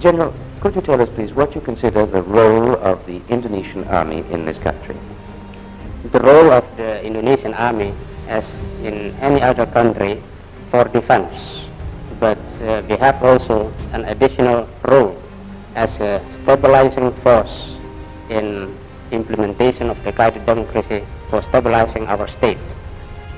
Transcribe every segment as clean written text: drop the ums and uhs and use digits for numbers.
General, could you tell us, please, what you consider the role of the Indonesian army in this country? The role of the Indonesian army, as in any other country, for defense, but we have also an additional role as a stabilizing force in implementation of the guided democracy for stabilizing our state.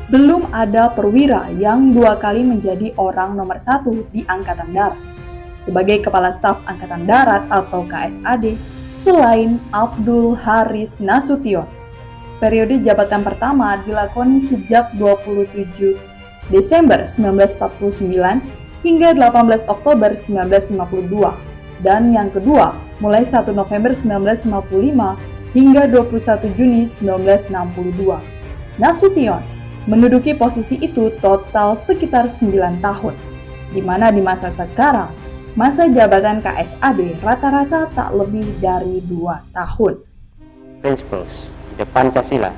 Belum ada perwira yang 2 kali menjadi orang nomor 1 di Angkatan Darat sebagai Kepala Staf Angkatan Darat atau KSAD selain Abdul Haris Nasution. Periode jabatan pertama dilakoni sejak 27 Desember 1949 hingga 18 Oktober 1952 dan yang kedua mulai 1 November 1955 hingga 21 Juni 1962. Nasution menduduki posisi itu total sekitar 9 tahun, di mana di masa sekarang masa jabatan KSAD rata-rata tak lebih dari 2 tahun. Principles, the Pancasila,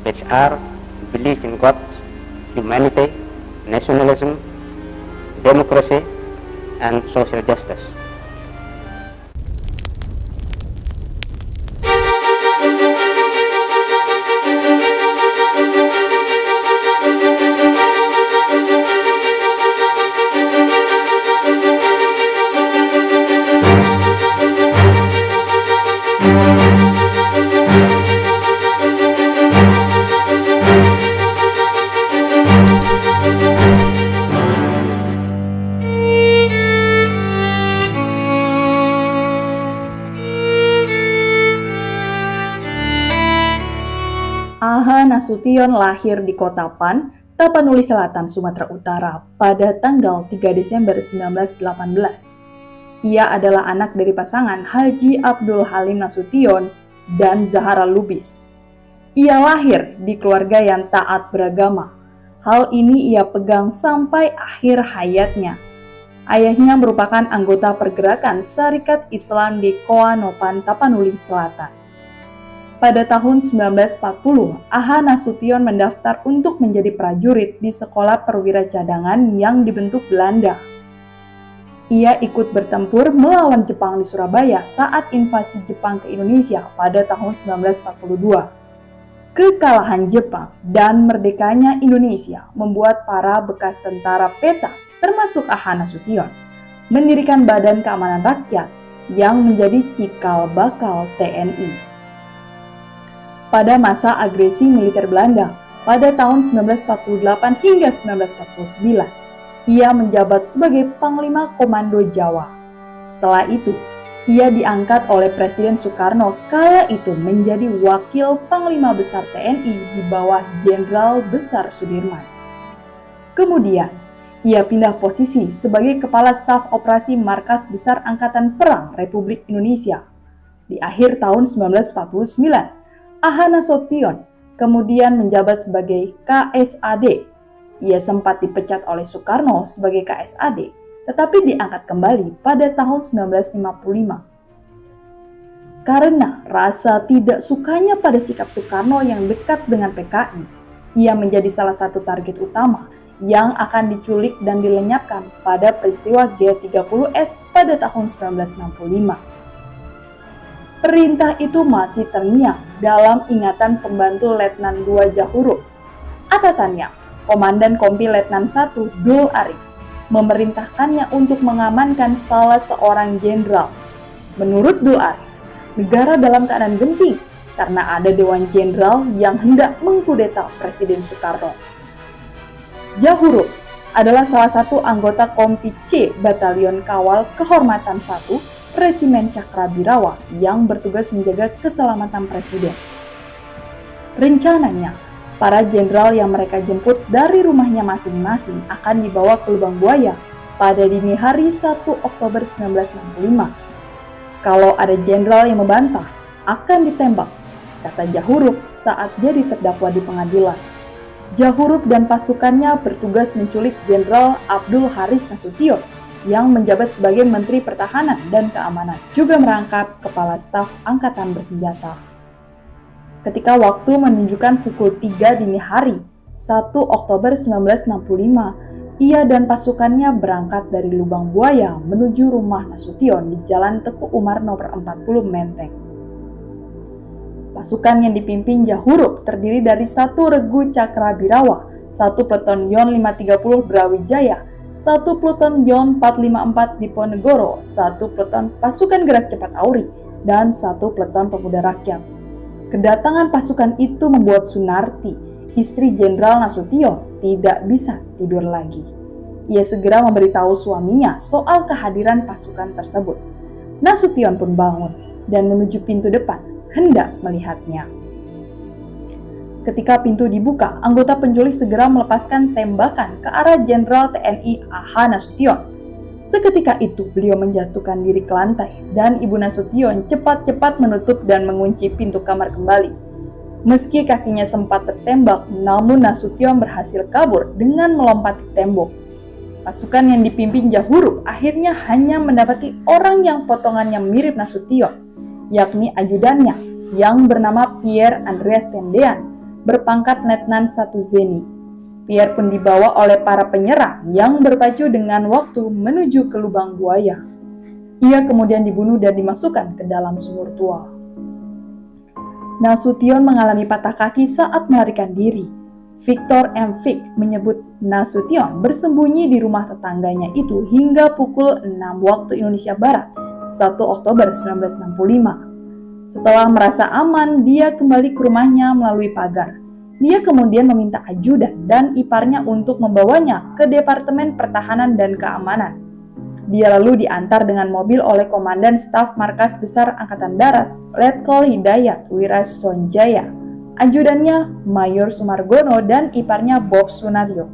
which are belief in God, humanity, nationalism, democracy, and social justice. Aha Nasution lahir di Kota Pan, Tapanuli Selatan, Sumatera Utara pada tanggal 3 Desember 1918. Ia adalah anak dari pasangan Haji Abdul Halim Nasution dan Zahara Lubis. Ia lahir di keluarga yang taat beragama. Hal ini ia pegang sampai akhir hayatnya. Ayahnya merupakan anggota pergerakan Syarikat Islam di Koanopan, Tapanuli Selatan. Pada tahun 1940, Aha Nasution mendaftar untuk menjadi prajurit di Sekolah Perwira Cadangan yang dibentuk Belanda. Ia ikut bertempur melawan Jepang di Surabaya saat invasi Jepang ke Indonesia pada tahun 1942. Kekalahan Jepang dan merdekanya Indonesia membuat para bekas tentara PETA, termasuk Aha Nasution, mendirikan Badan Keamanan Rakyat yang menjadi cikal bakal TNI. Pada masa agresi militer Belanda pada tahun 1948 hingga 1949, ia menjabat sebagai Panglima Komando Jawa. Setelah itu, ia diangkat oleh Presiden Soekarno kala itu menjadi Wakil Panglima Besar TNI di bawah Jenderal Besar Sudirman. Kemudian, ia pindah posisi sebagai Kepala Staf Operasi Markas Besar Angkatan Perang Republik Indonesia. Di akhir tahun 1949, Aha Nasution kemudian menjabat sebagai KSAD. Ia sempat dipecat oleh Soekarno sebagai KSAD, tetapi diangkat kembali pada tahun 1955. Karena rasa tidak sukanya pada sikap Soekarno yang dekat dengan PKI, ia menjadi salah satu target utama yang akan diculik dan dilenyapkan pada peristiwa G30S pada tahun 1965. Perintah itu masih terngiang dalam ingatan pembantu Letnan II Jahuruk. Atasannya, Komandan Kompi Letnan I Dul Arif, memerintahkannya untuk mengamankan salah seorang jenderal. Menurut Dul Arif, negara dalam keadaan genting karena ada Dewan Jenderal yang hendak mengkudeta Presiden Soekarno. Jahuruk adalah salah satu anggota Kompi C Batalion Kawal Kehormatan 1 Resimen Cakrabirawa yang bertugas menjaga keselamatan Presiden. Rencananya, para jenderal yang mereka jemput dari rumahnya masing-masing akan dibawa ke Lubang Buaya pada dini hari 1 Oktober 1965. Kalau ada jenderal yang membantah, akan ditembak, kata Jahuruk saat jadi terdakwa di pengadilan. Jahuruk dan pasukannya bertugas menculik Jenderal Abdul Haris Nasution yang menjabat sebagai Menteri Pertahanan dan Keamanan, juga merangkap Kepala Staf Angkatan Bersenjata. Ketika waktu menunjukkan pukul 3 dini hari, 1 Oktober 1965, ia dan pasukannya berangkat dari Lubang Buaya menuju rumah Nasution di Jalan Teguh Umar nomor 40 Menteng. Pasukan yang dipimpin Jahurup terdiri dari 1 Regu Cakrabirawa, 1 Peleton Yon 530 Brawijaya, 1 Pluton Yon 454 Diponegoro, 1 Peleton Pasukan Gerak Cepat Auri, dan 1 Peleton Pemuda Rakyat. Kedatangan pasukan itu membuat Sunarti, istri Jenderal Nasution, tidak bisa tidur lagi. Ia segera memberitahu suaminya soal kehadiran pasukan tersebut. Nasution pun bangun dan menuju pintu depan, hendak melihatnya. Ketika pintu dibuka, anggota penculik segera melepaskan tembakan ke arah Jenderal TNI A.H. Nasution. Seketika itu, beliau menjatuhkan diri ke lantai dan Ibu Nasution cepat-cepat menutup dan mengunci pintu kamar kembali. Meski kakinya sempat tertembak, namun Nasution berhasil kabur dengan melompati tembok. Pasukan yang dipimpin Jahurup akhirnya hanya mendapati orang yang potongannya mirip Nasution, yakni ajudannya yang bernama Pierre Andreas Tendean, berpangkat Letnan 1 Zeni. Pierre pun dibawa oleh para penyerang yang berpacu dengan waktu menuju ke Lubang Buaya. Ia kemudian dibunuh dan dimasukkan ke dalam sumur tua. Nasution mengalami patah kaki saat melarikan diri. Victor M. Fick menyebut Nasution bersembunyi di rumah tetangganya itu hingga pukul 6 waktu Indonesia Barat, 1 Oktober 1965. Setelah merasa aman, dia kembali ke rumahnya melalui pagar. Dia kemudian meminta ajudan dan iparnya untuk membawanya ke Departemen Pertahanan dan Keamanan. Dia lalu diantar dengan mobil oleh Komandan Staf Markas Besar Angkatan Darat, Letkol Hidayat Wirasonjaya, ajudannya Mayor Sumargono dan iparnya Bob Sunario.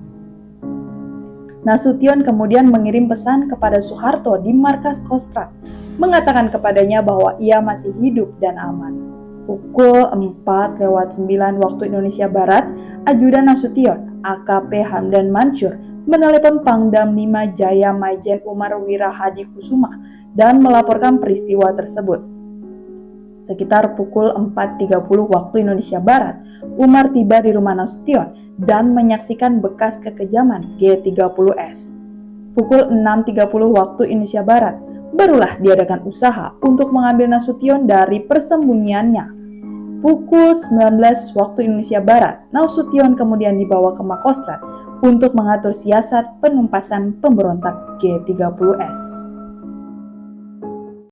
Nasution kemudian mengirim pesan kepada Soeharto di markas Kostrad, mengatakan kepadanya bahwa ia masih hidup dan aman. Pukul 4:09 waktu Indonesia Barat, ajudan Nasution, AKP Hamdan Mansur, menelepon Pangdam 5 Jaya Maijen Umar Wirahadi Kusuma dan melaporkan peristiwa tersebut. Sekitar pukul 4:30 waktu Indonesia Barat, Umar tiba di rumah Nasution dan menyaksikan bekas kekejaman G30S. Pukul 6:30 waktu Indonesia Barat, barulah diadakan usaha untuk mengambil Nasution dari persembunyiannya. Pukul 19 waktu Indonesia Barat, Nasution kemudian dibawa ke Makostrad untuk mengatur siasat penumpasan pemberontak G30S.